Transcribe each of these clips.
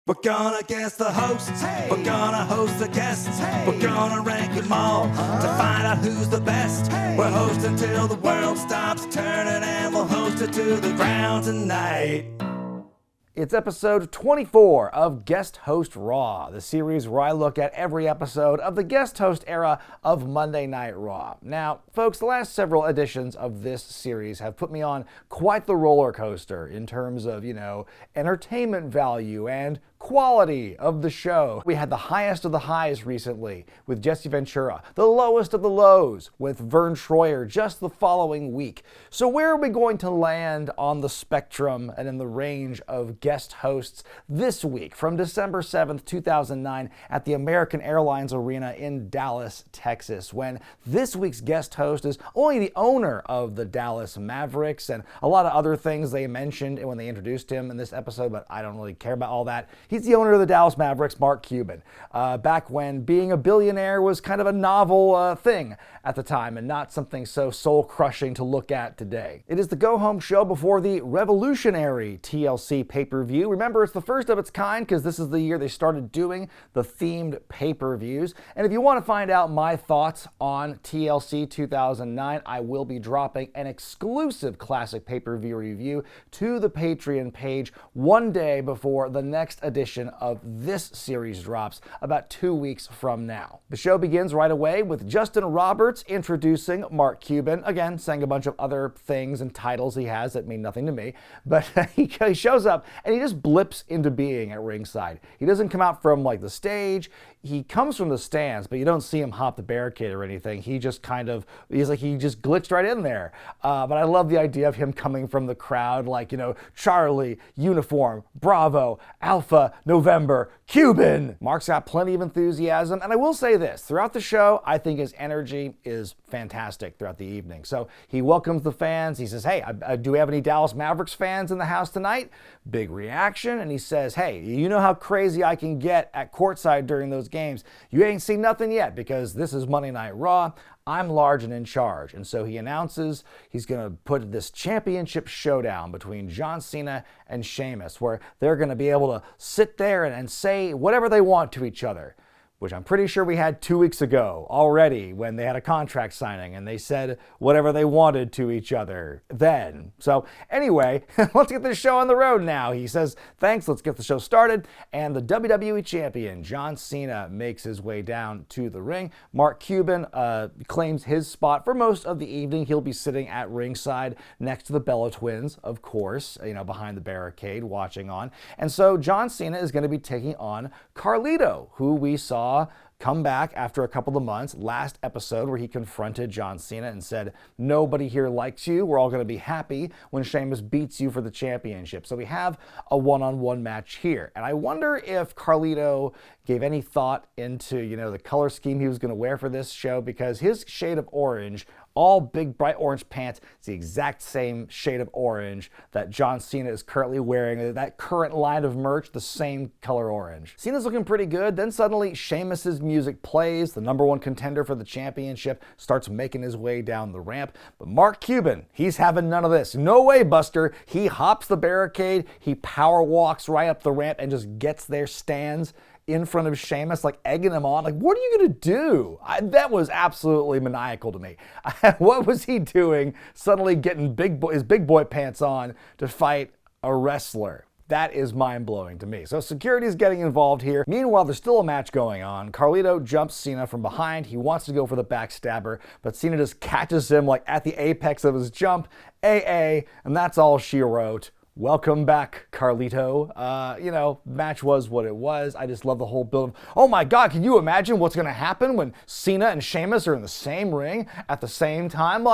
We're gonna guess the hosts, hey. We're gonna host the guests, hey. We're gonna rank them all to find out who's the best. Hey. We're hosting till the world stops turning, and we'll host it to the ground tonight. It's episode 24 of Guest Host Raw, the series where I look at every episode of the guest host era of Monday Night Raw. Now, folks, the last several editions of this series have put me on quite the roller coaster in terms of, entertainment value and quality of the show. We had the highest of the highs recently with Jesse Ventura, the lowest of the lows with Vern Troyer just the following week. So where are we going to land on the spectrum and in the range of guest hosts this week from December 7th, 2009 at the American Airlines Arena in Dallas, Texas, when this week's guest host is only the owner of the Dallas Mavericks and a lot of other things they mentioned when they introduced him in this episode, but I don't really care about all that. He's the owner of the Dallas Mavericks, Mark Cuban, back when being a billionaire was kind of a novel thing at the time and not something so soul-crushing to look at today. It is the go-home show before the revolutionary TLC pay-per-view. Remember, it's the first of its kind because this is the year they started doing the themed pay-per-views. And if you want to find out my thoughts on TLC 2009, I will be dropping an exclusive classic pay-per-view review to the Patreon page one day before the next edition of this series drops about 2 weeks from now. The show begins right away with Justin Roberts introducing Mark Cuban, again saying a bunch of other things and titles he has that mean nothing to me, but he shows up and he just blips into being at ringside. He doesn't come out from the stage. He comes from the stands, but you don't see him hop the barricade or anything. He just he just glitched right in there. But I love the idea of him coming from the crowd Charlie, Uniform, Bravo, Alpha, November, Cuban. Mark's got plenty of enthusiasm, and I will say this, throughout the show, I think his energy is fantastic throughout the evening. So he welcomes the fans. He says, hey, do we have any Dallas Mavericks fans in the house tonight? Big reaction, and he says, hey, you know how crazy I can get at courtside during those games. You ain't seen nothing yet because this is Monday Night Raw. I'm large and in charge. And so he announces he's going to put this championship showdown between John Cena and Sheamus, where they're going to be able to sit there and say whatever they want to each other, which I'm pretty sure we had 2 weeks ago already when they had a contract signing and they said whatever they wanted to each other then. So anyway, let's get this show on the road now. He says, thanks, let's get the show started. And the WWE champion, John Cena, makes his way down to the ring. Mark Cuban claims his spot for most of the evening. He'll be sitting at ringside next to the Bella Twins, of course, behind the barricade watching on. And so John Cena is going to be taking on Carlito, who we saw come back after a couple of months last episode where he confronted John Cena and said, nobody here likes you. We're all going to be happy when Sheamus beats you for the championship. So we have a one-on-one match here. And I wonder if Carlito gave any thought into, the color scheme he was going to wear for this show, because his shade of orange, all big bright orange pants, it's the exact same shade of orange that John Cena is currently wearing. That current line of merch, the same color orange. Cena's looking pretty good. Then suddenly Sheamus's music plays. The number one contender for the championship starts making his way down the ramp. But Mark Cuban, he's having none of this. No way, Buster. He hops the barricade. He power walks right up the ramp and just gets there, stands in front of Sheamus, egging him on. What are you going to do? That was absolutely maniacal to me. What was he doing suddenly getting his big boy pants on to fight a wrestler? That is mind-blowing to me. So security is getting involved here. Meanwhile, there's still a match going on. Carlito jumps Cena from behind. He wants to go for the backstabber, but Cena just catches him at the apex of his jump. AA, and that's all she wrote. Welcome back, Carlito. Match was what it was. I just love the whole build. Oh my God, can you imagine what's going to happen when Cena and Sheamus are in the same ring at the same time?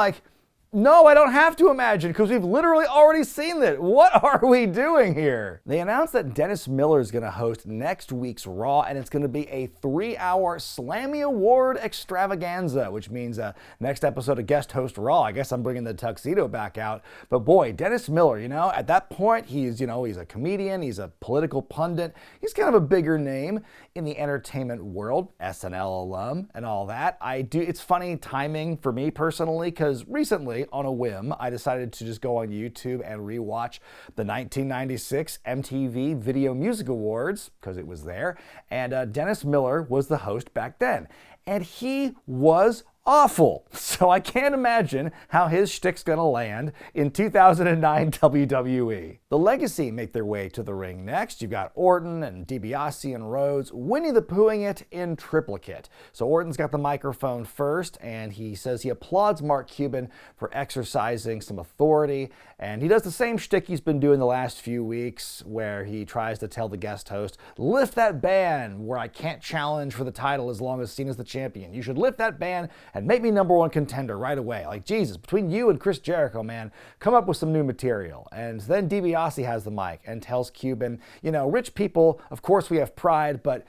No, I don't have to imagine because we've literally already seen it. What are we doing here? They announced that Dennis Miller is going to host next week's Raw, and it's going to be a 3-hour Slammy Award extravaganza, which means next episode of Guest Host Raw. I guess I'm bringing the tuxedo back out. But boy, Dennis Miller, at that point, he's a comedian, he's a political pundit. He's kind of a bigger name in the entertainment world, SNL alum and all that. It's funny timing for me personally because recently night, on a whim, I decided to just go on YouTube and rewatch the 1996 MTV Video Music Awards, because it was there, and Dennis Miller was the host back then. And he was awful. So I can't imagine how his shtick's gonna land in 2009 WWE. The Legacy make their way to the ring next. You've got Orton and DiBiase and Rhodes, Winnie the Poohing it in triplicate. So Orton's got the microphone first, and he says he applauds Mark Cuban for exercising some authority, and he does the same shtick he's been doing the last few weeks, where he tries to tell the guest host, lift that ban where I can't challenge for the title as long as Cena's the champion. You should lift that ban and make me #1 contender right away. Like, Jesus, between you and Chris Jericho, man, come up with some new material. And then DiBiase has the mic and tells Cuban, rich people, of course we have pride, but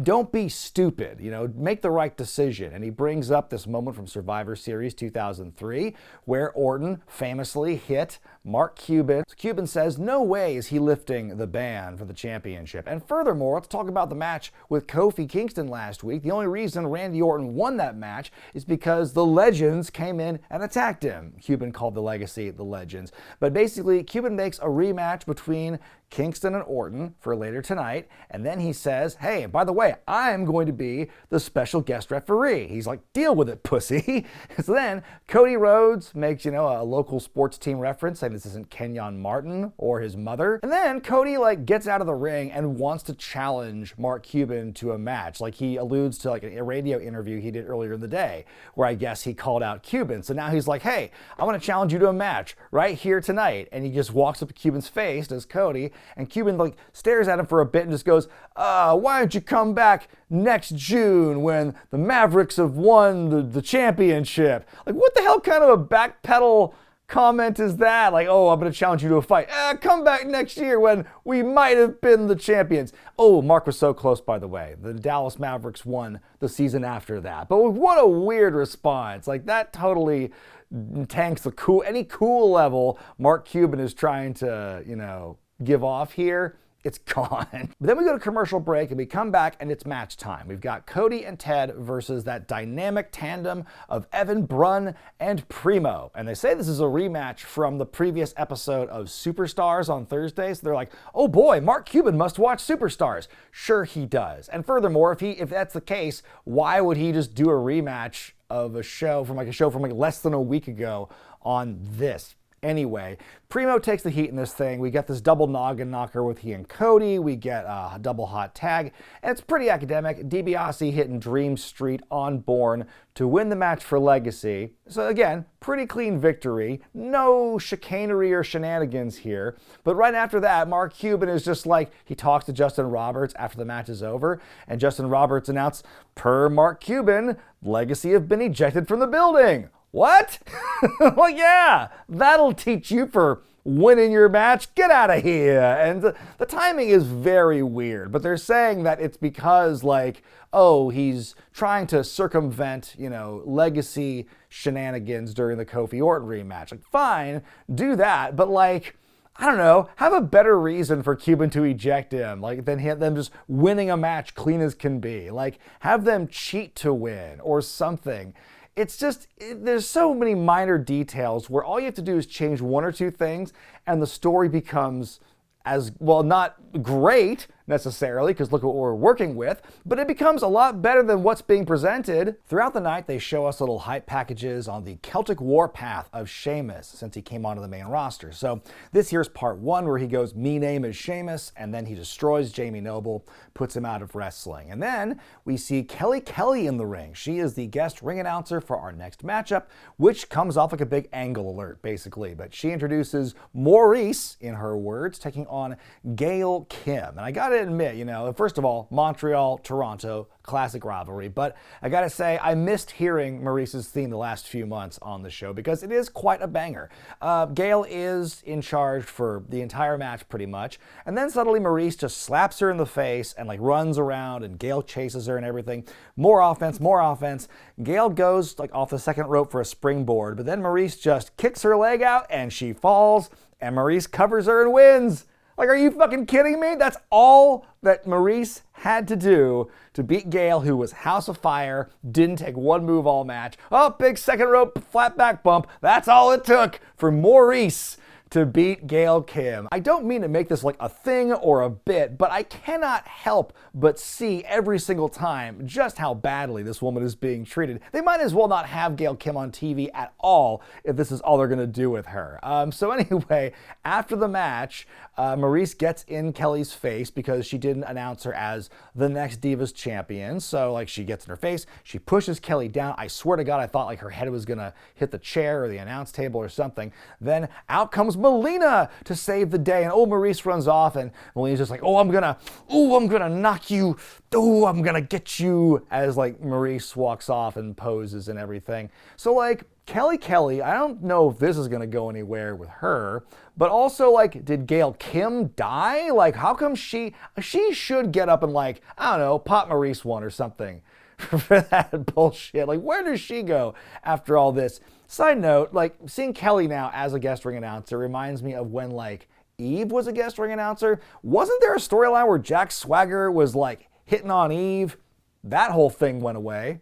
don't be stupid, make the right decision. And he brings up this moment from Survivor Series 2003, where Orton famously hit Mark Cuban. So Cuban says, no way is he lifting the ban for the championship. And furthermore, let's talk about the match with Kofi Kingston last week. The only reason Randy Orton won that match is because the Legends came in and attacked him. Cuban called the Legacy the Legends. But basically, Cuban makes a rematch between Kingston and Orton for later tonight, and then he says, hey, by the way, I'm going to be the special guest referee. He's like, deal with it, pussy. So then Cody Rhodes makes, a local sports team reference, saying this isn't Kenyon Martin or his mother. And then Cody gets out of the ring and wants to challenge Mark Cuban to a match. He alludes to a radio interview he did earlier in the day, where I guess he called out Cuban. So now he's like, hey, I want to challenge you to a match right here tonight. And he just walks up to Cuban's face, does Cody, and Cuban stares at him for a bit and just goes, why don't you come back next June when the Mavericks have won the championship? What the hell kind of a backpedal comment is that? I'm going to challenge you to a fight. Come back next year when we might have been the champions. Oh, Mark was so close, by the way. The Dallas Mavericks won the season after that. But what a weird response. That totally tanks any cool level Mark Cuban is trying to, give off here. It's gone. But then we go to commercial break and we come back and it's match time. We've got Cody and Ted versus that dynamic tandem of Evan Brunn and Primo. And they say this is a rematch from the previous episode of Superstars on Thursday. So they're like, oh boy, Mark Cuban must watch Superstars. Sure he does. And furthermore, if that's the case, why would he just do a rematch of a show from less than a week ago on this? Anyway, Primo takes the heat in this thing. We get this double noggin knocker with he and Cody. We get a double hot tag, and it's pretty academic. DiBiase hitting Dream Street on Bourne to win the match for Legacy. So again, pretty clean victory. No chicanery or shenanigans here. But right after that, Mark Cuban is just he talks to Justin Roberts after the match is over, and Justin Roberts announced, per Mark Cuban, Legacy have been ejected from the building. What? Well, yeah, that'll teach you for winning your match. Get out of here. And the timing is very weird, but they're saying that it's because he's trying to circumvent, Legacy shenanigans during the Kofi Orton rematch. Fine, do that, but I don't know, have a better reason for Cuban to eject him, than them just winning a match clean as can be. Have them cheat to win or something. It's just, there's so many minor details where all you have to do is change one or two things and the story becomes not great necessarily, because look at what we're working with, but it becomes a lot better than what's being presented. Throughout the night, they show us little hype packages on the Celtic war path of Sheamus since he came onto the main roster. So this here's part 1 where he goes, me name is Sheamus, and then he destroys Jamie Noble, puts him out of wrestling. And then we see Kelly Kelly in the ring. She is the guest ring announcer for our next matchup, which comes off like a big angle alert, basically. But she introduces Maryse, in her words, taking on Gail Kim. And I gotta admit, first of all, Montreal, Toronto, classic rivalry, but I gotta say, I missed hearing Maryse's theme the last few months on the show because it is quite a banger. Gail is in charge for the entire match pretty much, and then suddenly Maryse just slaps her in the face and runs around and Gail chases her and everything. More offense, more offense. Gail goes off the second rope for a springboard, but then Maryse just kicks her leg out and she falls, and Maryse covers her and wins. Like, are you fucking kidding me? That's all that Maryse had to do to beat Gail, who was House of Fire, didn't take one move all match. Oh, big second rope flat back bump. That's all it took for Maryse to beat Gail Kim. I don't mean to make this like a thing or a bit, but I cannot help but see every single time just how badly this woman is being treated. They might as well not have Gail Kim on TV at all if this is all they're gonna do with her. So anyway, after the match, Maryse gets in Kelly's face because she didn't announce her as the next Divas champion. So like she gets in her face, she pushes Kelly down. I swear to God, I thought like her head was gonna hit the chair or the announce table or something. Then out comes Melina to save the day, and Maryse runs off, and Melina's just like, I'm gonna knock you, I'm gonna get you, as like Maryse walks off and poses and everything. So like Kelly, I don't know if this is gonna go anywhere with her, but also like, did Gail Kim die? Like, how come she should get up and like, I don't know, pop Maryse one or something for that bullshit. Like, where does she go after all this? Side note, like, seeing Kelly now as a guest ring announcer reminds me of when, like, Eve was a guest ring announcer. Wasn't there a storyline where Jack Swagger was, like, hitting on Eve? That whole thing went away.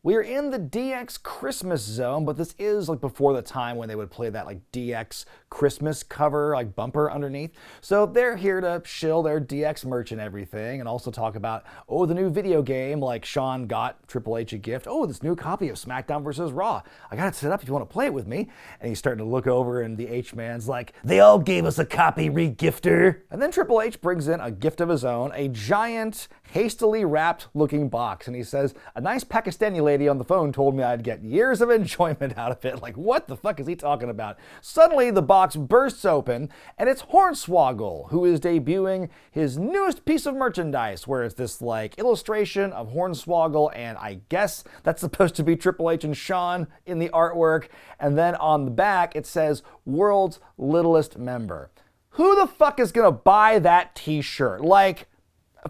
We are in the DX Christmas zone, but this is like before the time when they would play that like DX Christmas cover, like bumper underneath. So they're here to shill their DX merch and everything, and also talk about, the new video game, like Shawn got Triple H a gift. This new copy of SmackDown vs. Raw. I got it set up if you want to play it with me. And he's starting to look over, and the H-Man's like, they all gave us a copy, re-gifter. And then Triple H brings in a gift of his own, a giant, hastily wrapped looking box, and he says, a nice Pakistani lady on the phone told me I'd get years of enjoyment out of it. Like, what the fuck is he talking about? Suddenly, the box bursts open, and it's Hornswoggle, who is debuting his newest piece of merchandise, where it's this, like, illustration of Hornswoggle, and I guess that's supposed to be Triple H and Shawn in the artwork, and then on the back, it says, World's Littlest Member. Who the fuck is gonna buy that t-shirt? Like,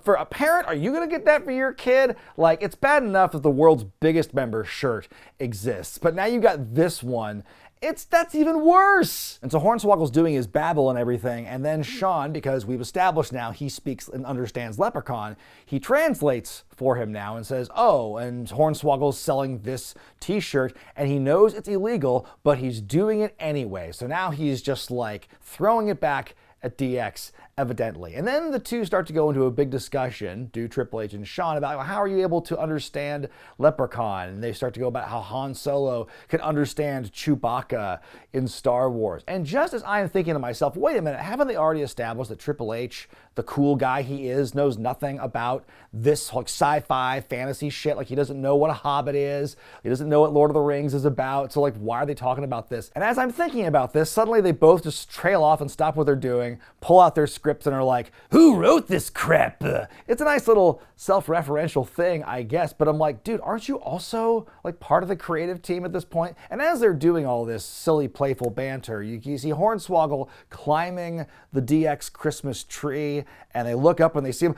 for a parent, are you gonna get that for your kid? Like, it's bad enough that the world's biggest member shirt exists, but now you got this one. That's even worse. And so Hornswoggle's doing his babble and everything, and then Shawn, because we've established now he speaks and understands Leprechaun, he translates for him now and says, and Hornswoggle's selling this t-shirt, and he knows it's illegal, but he's doing it anyway. So now he's just like throwing it back at DX, evidently. And then the two start to go into a big discussion, Triple H and Shawn, about how are you able to understand Leprechaun? And they start to go about how Han Solo can understand Chewbacca in Star Wars. And just as I'm thinking to myself, wait a minute, haven't they already established that Triple H, the cool guy he is, knows nothing about this like sci-fi fantasy shit? Like, he doesn't know what a Hobbit is. He doesn't know what Lord of the Rings is about. So like, why are they talking about this? And as I'm thinking about this, suddenly they both just trail off and stop what they're doing, pull out their scripts, and are like, who wrote this crap? It's a nice little self-referential thing, I guess, but I'm like, dude, aren't you also like part of the creative team at this point? And as they're doing all this silly, playful banter, you see Hornswoggle climbing the DX Christmas tree, and they look up and they see him,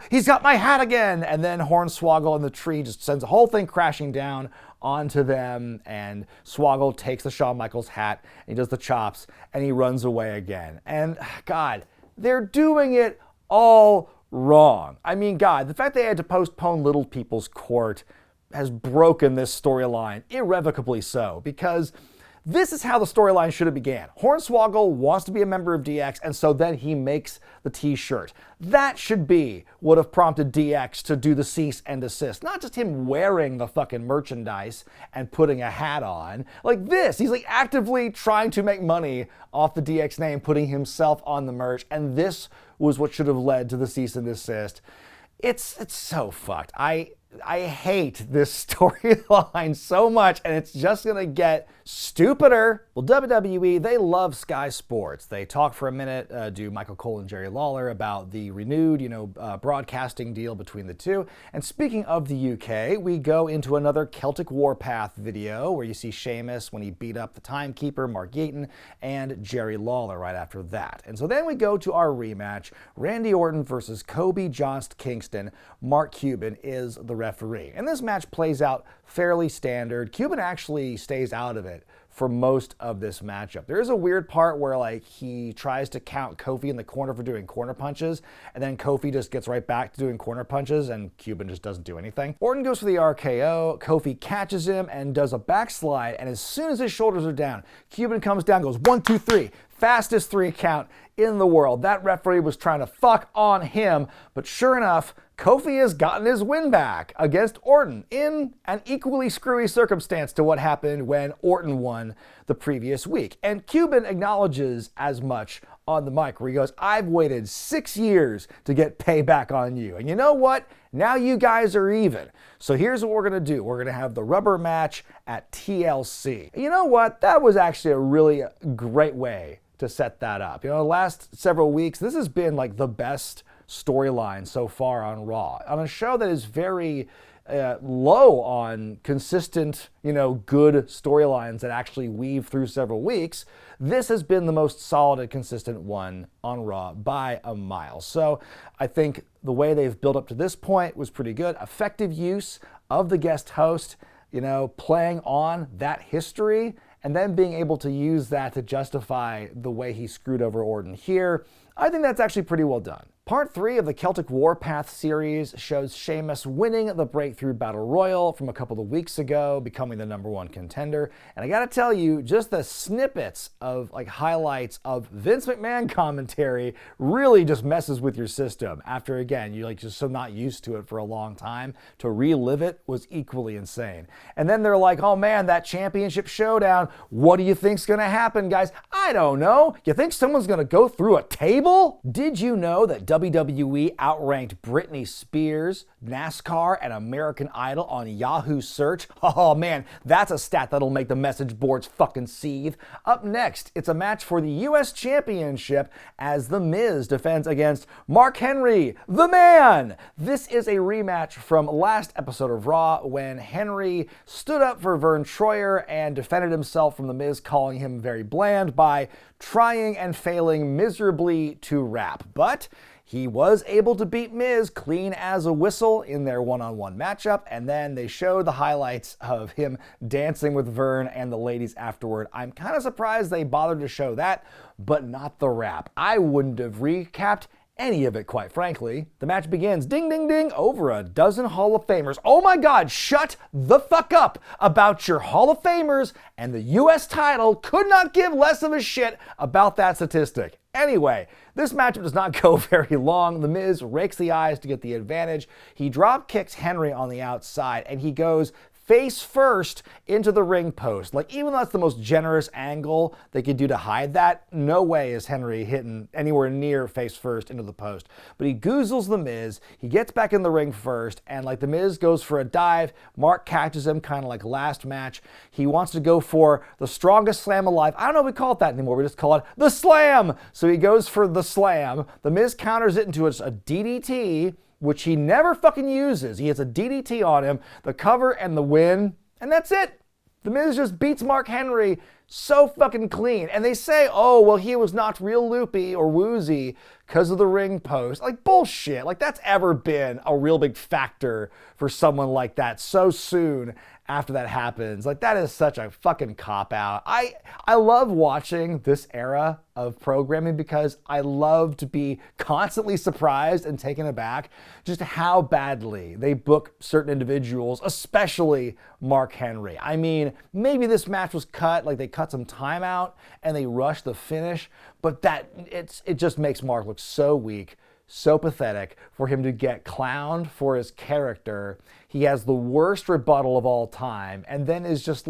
he's got my hat again! And then Hornswoggle and the tree just sends the whole thing crashing down onto them, and Swoggle takes the Shawn Michaels hat, and he does the chops, and he runs away again. And God, they're doing it all wrong. I mean, God, the fact they had to postpone Little People's Court has broken this storyline irrevocably so, because this is how the storyline should have began. Hornswoggle wants to be a member of DX, and so then he makes the t-shirt. That should be what have prompted DX to do the cease and desist. Not just him wearing the fucking merchandise and putting a hat on. Like this, he's like actively trying to make money off the DX name, putting himself on the merch, and this was what should have led to the cease and desist. It's so fucked. I hate this storyline so much, and it's just gonna get stupider. Well, WWE, they love Sky Sports. They talk for a minute, do Michael Cole and Jerry Lawler about the renewed, broadcasting deal between the two. And speaking of the UK, we go into another Celtic Warpath video where you see Sheamus when he beat up the timekeeper, Mark Cuban, and Jerry Lawler right after that. And so then we go to our rematch, Randy Orton versus Kofi Kingston. Mark Cuban is the referee. And this match plays out fairly standard. Cuban actually stays out of it for most of this matchup. There is a weird part where like he tries to count Kofi in the corner for doing corner punches, and then Kofi just gets right back to doing corner punches, and Cuban just doesn't do anything. Orton goes for the RKO, Kofi catches him and does a backslide, and as soon as his shoulders are down, Cuban comes down, goes 1, 2, 3. Fastest 3 count in the world. That referee was trying to fuck on him, but sure enough, Kofi has gotten his win back against Orton in an equally screwy circumstance to what happened when Orton won the previous week. And Cuban acknowledges as much on the mic where he goes, I've waited 6 years to get payback on you. And you know what? Now you guys are even. So here's what we're going to do. We're going to have the rubber match at TLC. And you know what? That was actually a really great way to set that up. You know, the last several weeks, this has been like the best storyline so far on Raw. On a show that is very low on consistent, good storylines that actually weave through several weeks, this has been the most solid and consistent one on Raw by a mile. So I think the way they've built up to this point was pretty good. Effective use of the guest host, playing on that history and then being able to use that to justify the way he screwed over Orton here. I think that's actually pretty well done. Part 3 of the Celtic Warpath series shows Sheamus winning the Breakthrough Battle Royal from a couple of weeks ago, becoming the #1 contender. And I gotta tell you, just the snippets of highlights of Vince McMahon commentary really just messes with your system. After, again, you're just so not used to it for a long time. To relive it was equally insane. And then they're like, oh man, that championship showdown, what do you think's gonna happen, guys? I don't know. You think someone's gonna go through a table? Did you know that WWE outranked Britney Spears, NASCAR, and American Idol on Yahoo search? Oh man, that's a stat that'll make the message boards fucking seethe. Up next, it's a match for the US Championship as The Miz defends against Mark Henry, the man! This is a rematch from last episode of Raw when Henry stood up for Vern Troyer and defended himself from The Miz calling him very bland by trying and failing miserably to rap. But he was able to beat Miz clean as a whistle in their one-on-one matchup, and then they showed the highlights of him dancing with Vern and the ladies afterward. I'm kind of surprised they bothered to show that, but not the rap. I wouldn't have recapped any of it, quite frankly. The match begins, ding, ding, ding, over a dozen Hall of Famers. Oh my God, shut the fuck up about your Hall of Famers, and the US title could not give less of a shit about that statistic. Anyway, this matchup does not go very long. The Miz rakes the eyes to get the advantage. He drop kicks Henry on the outside, and he goes face first into the ring post. Even though that's the most generous angle they could do to hide that, no way is Henry hitting anywhere near face first into the post. But he goozles the Miz, he gets back in the ring first, and the Miz goes for a dive, Mark catches him, kind of like last match. He wants to go for the strongest slam alive. I don't know if we call it that anymore, we just call it the slam! So he goes for the slam, the Miz counters it into a DDT, which he never fucking uses. He has a DDT on him, the cover and the win, and that's it. The Miz just beats Mark Henry so fucking clean. And they say, oh, well, he was not real loopy or woozy because of the ring post. Bullshit. That's ever been a real big factor for someone like that so soon after that happens. That is such a fucking cop-out. I love watching this era of programming because I love to be constantly surprised and taken aback just how badly they book certain individuals, especially Mark Henry. I mean, maybe this match was cut, they cut some time out and they rushed the finish, but it just makes Mark look so weak, so pathetic for him to get clowned for his character. He has the worst rebuttal of all time and then is just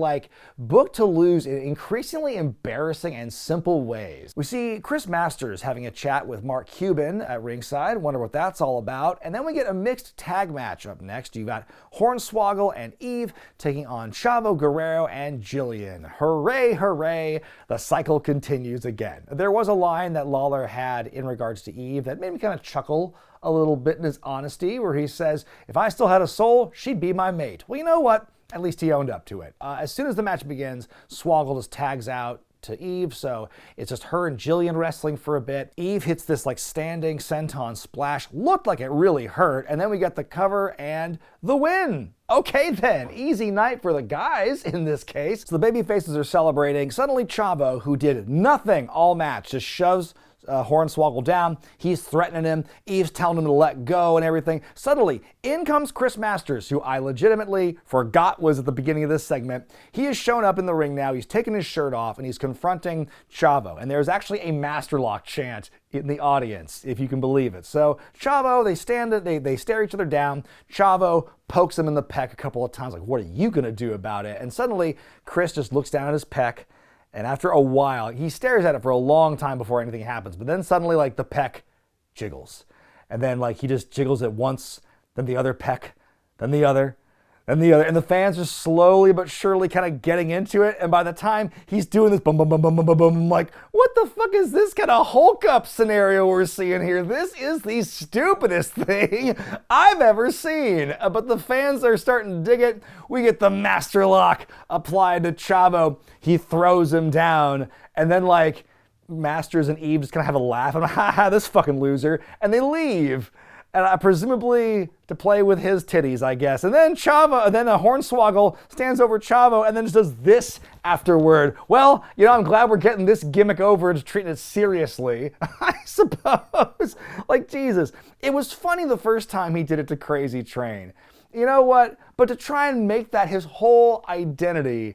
booked to lose in increasingly embarrassing and simple ways. We see Chris Masters having a chat with Mark Cuban at ringside, wonder what that's all about, and then we get a mixed tag match up next. You got Hornswoggle and Eve taking on Chavo Guerrero and Jillian. Hooray, hooray, the cycle continues again. There was a line that Lawler had in regards to Eve that made me kind of chuckle a little bit in his honesty, where he says, if I still had a soul, she'd be my mate. Well, you know what? At least he owned up to it. As soon as the match begins, Swoggle just tags out to Eve, so it's just her and Jillian wrestling for a bit. Eve hits this like standing senton splash, looked like it really hurt, and then we got the cover and the win. Okay then, easy night for the guys in this case. So the baby faces are celebrating. Suddenly Chavo, who did nothing all match, just shoves Hornswoggle down. He's threatening him. Eve's telling him to let go and everything. Suddenly, in comes Chris Masters, who I legitimately forgot was at the beginning of this segment. He has shown up in the ring now. He's taken his shirt off and he's confronting Chavo. And there's actually a Master Lock chant in the audience, if you can believe it. So Chavo, they stare each other down. Chavo pokes him in the pec a couple of times, like, what are you gonna do about it? And suddenly, Chris just looks down at his pec. And after a while, he stares at it for a long time before anything happens. But then suddenly, like, the pec jiggles. And then, like, he just jiggles it once, then the other pec, then the other, then the other. And the fans are slowly but surely kind of getting into it. And by the time he's doing this boom, boom, boom, boom, boom, boom, boom, I'm like, what the fuck is this kind of Hulk up scenario we're seeing here? This is the stupidest thing I've ever seen. But the fans are starting to dig it. We get the Master Lock applied to Chavo. He throws him down. And then, like, Masters and Eve just kind of have a laugh. And haha, this fucking loser. And they leave. And presumably to play with his titties, I guess. And then Hornswoggle stands over Chavo and then just does this afterward. Well, you know, I'm glad we're getting this gimmick over and treating it seriously, I suppose. Like, Jesus. It was funny the first time he did it to Crazy Train. You know what? But to try and make that his whole identity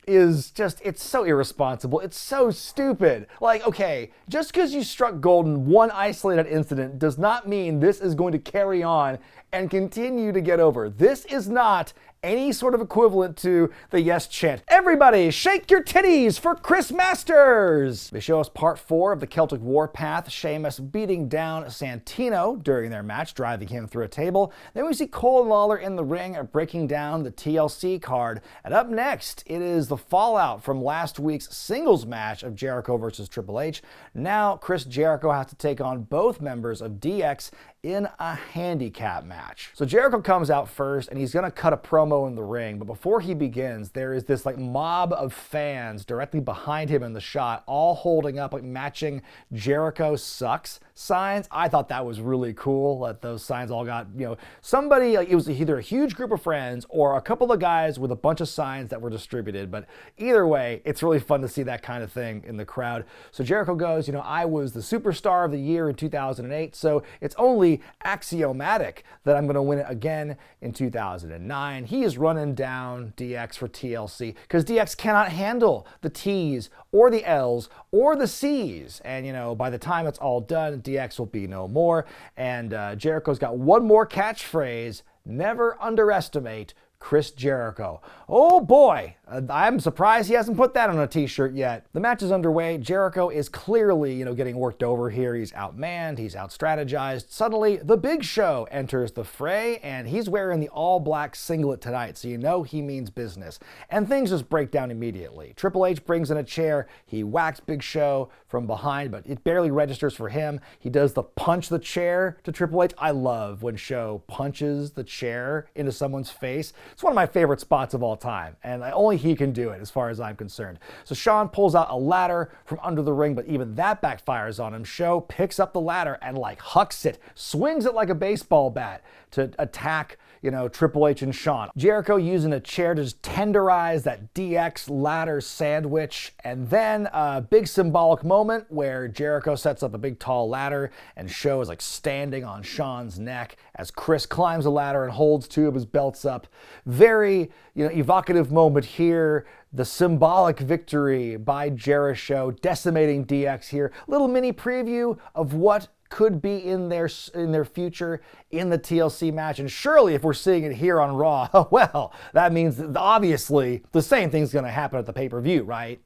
is just, it's so irresponsible. It's so stupid. Like, okay, just because you struck gold in one isolated incident does not mean this is going to carry on and continue to get over. This is not any sort of equivalent to the yes chant. Everybody, shake your titties for Chris Masters! They show us part 4 of the Celtic Warpath, Sheamus beating down Santino during their match, driving him through a table. Then we see Cole and Lawler in the ring breaking down the TLC card. And up next, it is the fallout from last week's singles match of Jericho versus Triple H. Now, Chris Jericho has to take on both members of DX in a handicap match. So Jericho comes out first and he's gonna cut a promo in the ring, but before he begins, there is this like mob of fans directly behind him in the shot, all holding up like matching Jericho sucks signs. I thought that was really cool that those signs all got, you know, somebody, like, it was either a huge group of friends or a couple of guys with a bunch of signs that were distributed, but either way, it's really fun to see that kind of thing in the crowd. So Jericho goes, you know, I was the superstar of the year in 2008, so it's only axiomatic that I'm going to win it again in 2009. He is running down DX for TLC because DX cannot handle the T's or the L's or the C's. And, you know, by the time it's all done, DX will be no more. And Jericho's got one more catchphrase: never underestimate Chris Jericho. Oh boy, I'm surprised he hasn't put that on a t-shirt yet. The match is underway. Jericho is clearly, you know, getting worked over here. He's outmanned, he's out-strategized. Suddenly, the Big Show enters the fray, and he's wearing the all-black singlet tonight, so you know he means business. And things just break down immediately. Triple H brings in a chair. He whacks Big Show from behind, but it barely registers for him. He does the punch the chair to Triple H. I love when Show punches the chair into someone's face. It's one of my favorite spots of all time, and only he can do it as far as I'm concerned. So Shawn pulls out a ladder from under the ring, but even that backfires on him. Show picks up the ladder and like hucks it, swings it like a baseball bat to attack, you know, Triple H and Shawn. Jericho using a chair to just tenderize that DX ladder sandwich, and then a big symbolic moment where Jericho sets up a big tall ladder and Show is like standing on Shawn's neck as Chris climbs the ladder and holds 2 of his belts up. Very, you know, evocative moment here. The symbolic victory by Jericho, decimating DX here. Little mini preview of what could be in their future in the TLC match. And surely if we're seeing it here on Raw, well, that means that obviously the same thing's going to happen at the pay-per-view, right?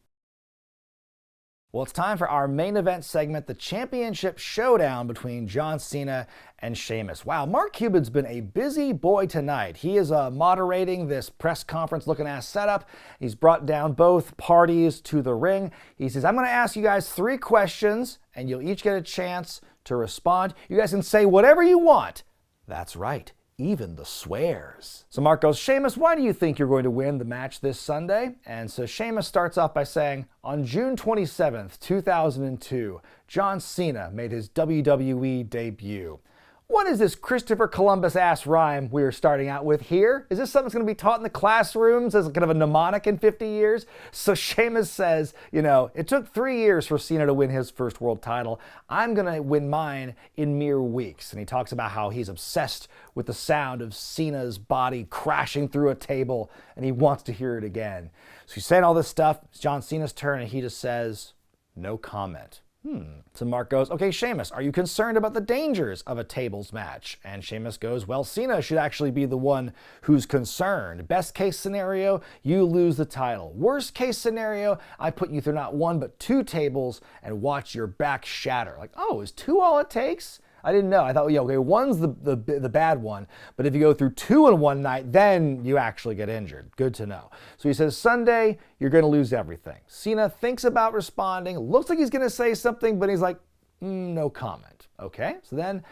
Well, it's time for our main event segment, the championship showdown between John Cena and Sheamus. Wow, Mark Cuban's been a busy boy tonight. He is moderating this press conference looking ass setup. He's brought down both parties to the ring. He says, I'm going to ask you guys 3 questions and you'll each get a chance to respond. You guys can say whatever you want. That's right. even the swears. So Mark goes, Sheamus, why do you think you're going to win the match this Sunday? And so Sheamus starts off by saying, on June 27th, 2002, John Cena made his WWE debut. What is this Christopher Columbus-ass rhyme we're starting out with here? Is this something that's going to be taught in the classrooms as kind of a mnemonic in 50 years? So Sheamus says, it took 3 years for Cena to win his first world title. I'm going to win mine in mere weeks. And he talks about how he's obsessed with the sound of Cena's body crashing through a table, and he wants to hear it again. So he's saying all this stuff. It's John Cena's turn, and he just says, no comment. So Mark goes, okay, Sheamus, are you concerned about the dangers of a tables match? And Sheamus goes, well, Cena should actually be the one who's concerned. Best case scenario, you lose the title. Worst case scenario, I put you through not one but 2 tables and watch your back shatter. Like, oh, is 2 all it takes? I didn't know. I thought, okay, 1's the bad one, but if you go through 2 in one night, then you actually get injured. Good to know. So he says, Sunday, you're going to lose everything. Cena thinks about responding, looks like he's going to say something, but he's like, no comment. Okay, so then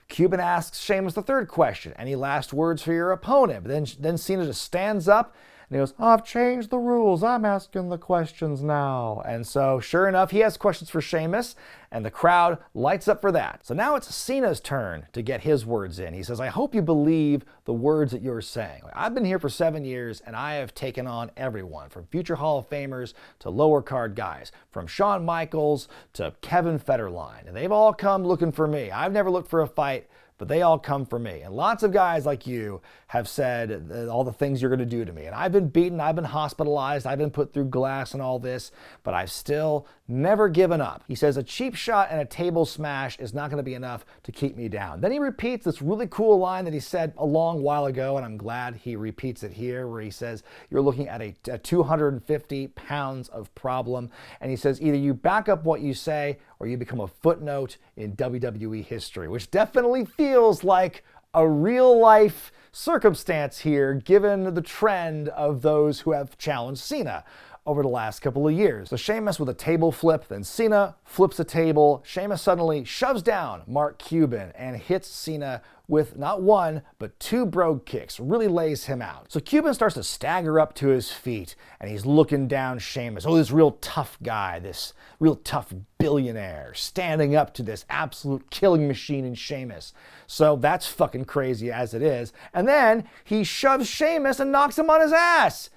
Cuban asks Sheamus the third question, any last words for your opponent? But then Cena just stands up, and he goes, I've changed the rules. I'm asking the questions now. And so, sure enough, he has questions for Sheamus, and the crowd lights up for that. So now it's Cena's turn to get his words in. He says, I hope you believe the words that you're saying. I've been here for 7 years, and I have taken on everyone, from future Hall of Famers to lower card guys, from Shawn Michaels to Kevin Federline. And they've all come looking for me. I've never looked for a fight, but they all come for me. And lots of guys like you have said all the things you're going to do to me. And I've been beaten, I've been hospitalized, I've been put through glass and all this, but I've still never given up. He says a cheap shot and a table smash is not going to be enough to keep me down. Then he repeats this really cool line that he said a long while ago, and I'm glad he repeats it here, where he says, you're looking at a 250 pounds of problem. And he says, either you back up what you say or you become a footnote in WWE history, which definitely feels like a real life circumstance here, given the trend of those who have challenged Cena over the last couple of years. So Sheamus with a table flip, then Cena flips a table. Sheamus suddenly shoves down Mark Cuban and hits Cena with not 1, but 2 brogue kicks, really lays him out. So Cuban starts to stagger up to his feet, and he's looking down Sheamus. Oh, this real tough guy, this real tough billionaire, standing up to this absolute killing machine in Sheamus. So that's fucking crazy as it is. And then he shoves Sheamus and knocks him on his ass.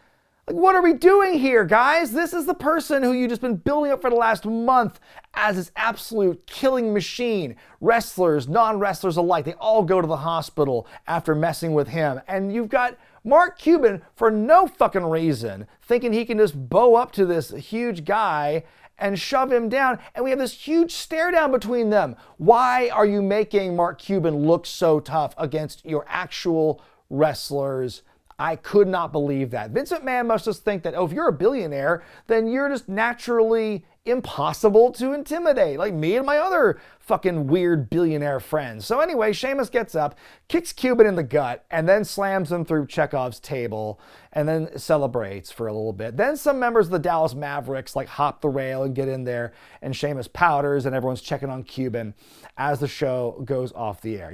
Like, what are we doing here, guys? This is the person who you've just been building up for the last month as this absolute killing machine. Wrestlers, non-wrestlers alike, they all go to the hospital after messing with him. And you've got Mark Cuban, for no fucking reason, thinking he can just bow up to this huge guy and shove him down. And we have this huge stare down between them. Why are you making Mark Cuban look so tough against your actual wrestlers? I could not believe that. Vince McMahon must just think that, oh, if you're a billionaire, then you're just naturally impossible to intimidate, like me and my other fucking weird billionaire friends. So anyway, Sheamus gets up, kicks Cuban in the gut, and then slams him through Chekhov's table, and then celebrates for a little bit. Then some members of the Dallas Mavericks like hop the rail and get in there, and Sheamus powders, and everyone's checking on Cuban as the show goes off the air.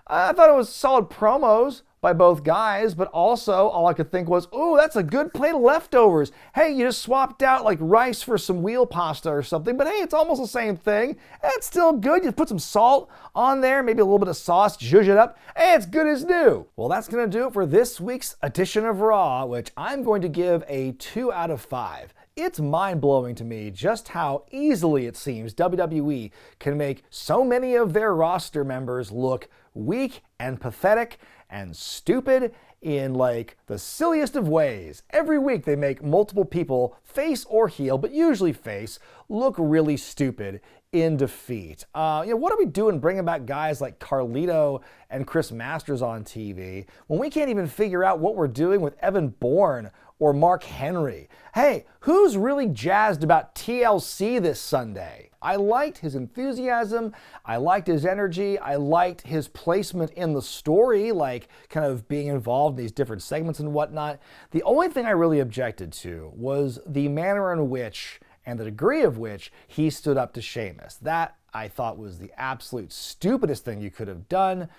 I thought it was solid promos by both guys, but also all I could think was, ooh, that's a good plate of leftovers. Hey, you just swapped out like rice for some wheel pasta or something, but hey, it's almost the same thing. It's still good. You put some salt on there, maybe a little bit of sauce, zhuzh it up. Hey, it's good as new. Well, that's gonna do it for this week's edition of Raw, which I'm going to give a 2 out of 5. It's mind-blowing to me just how easily it seems WWE can make so many of their roster members look weak and pathetic and stupid in like the silliest of ways. Every week they make multiple people, face or heel, but usually face, look really stupid in defeat. What are we doing bringing back guys like Carlito and Chris Masters on TV when we can't even figure out what we're doing with Evan Bourne or Mark Henry? Hey, who's really jazzed about TLC this Sunday? I liked his enthusiasm, I liked his energy, I liked his placement in the story, like kind of being involved in these different segments and whatnot. The only thing I really objected to was the manner in which and the degree of which he stood up to Sheamus. That I thought was the absolute stupidest thing you could have done.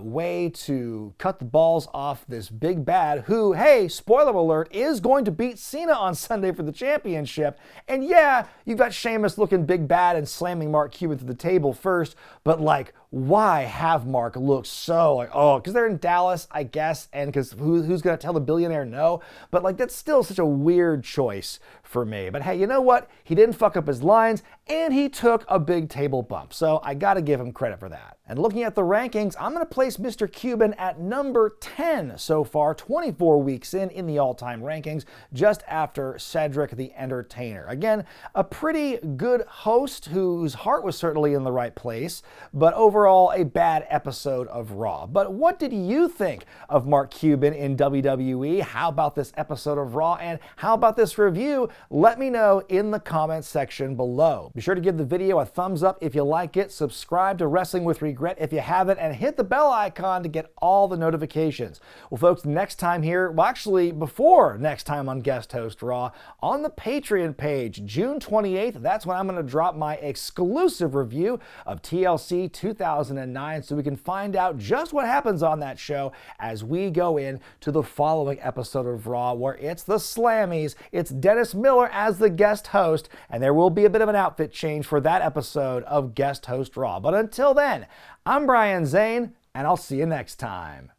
Way to cut the balls off this big bad who, hey, spoiler alert, is going to beat Cena on Sunday for the championship. And yeah, you've got Sheamus looking big bad and slamming Mark Cuban to the table first, but like, why have Mark look so like, oh, because they're in Dallas, I guess, and because who's going to tell the billionaire no? But like, that's still such a weird choice for me. But hey, you know what? He didn't fuck up his lines, and he took a big table bump. So I got to give him credit for that. And looking at the rankings, I'm going to place Mr. Cuban at number 10 so far, 24 weeks in the all-time rankings, just after Cedric the Entertainer. Again, a pretty good host whose heart was certainly in the right place, but overall a bad episode of Raw. But what did you think of Mark Cuban in WWE? How about this episode of Raw? And how about this review? Let me know in the comments section below. Be sure to give the video a thumbs up if you like it, subscribe to Wrestling with Regret if you haven't, and hit the bell icon to get all the notifications. Well, folks, next time here, well, actually, before next time on Guest Host Raw, on the Patreon page, June 28th, that's when I'm going to drop my exclusive review of TLC 2009, so we can find out just what happens on that show as we go into the following episode of Raw, where it's the Slammies, it's Dennis Miller as the guest host, and there will be a bit of an outfit change for that episode of Guest Host Raw. But until then, I'm Brian Zane, and I'll see you next time.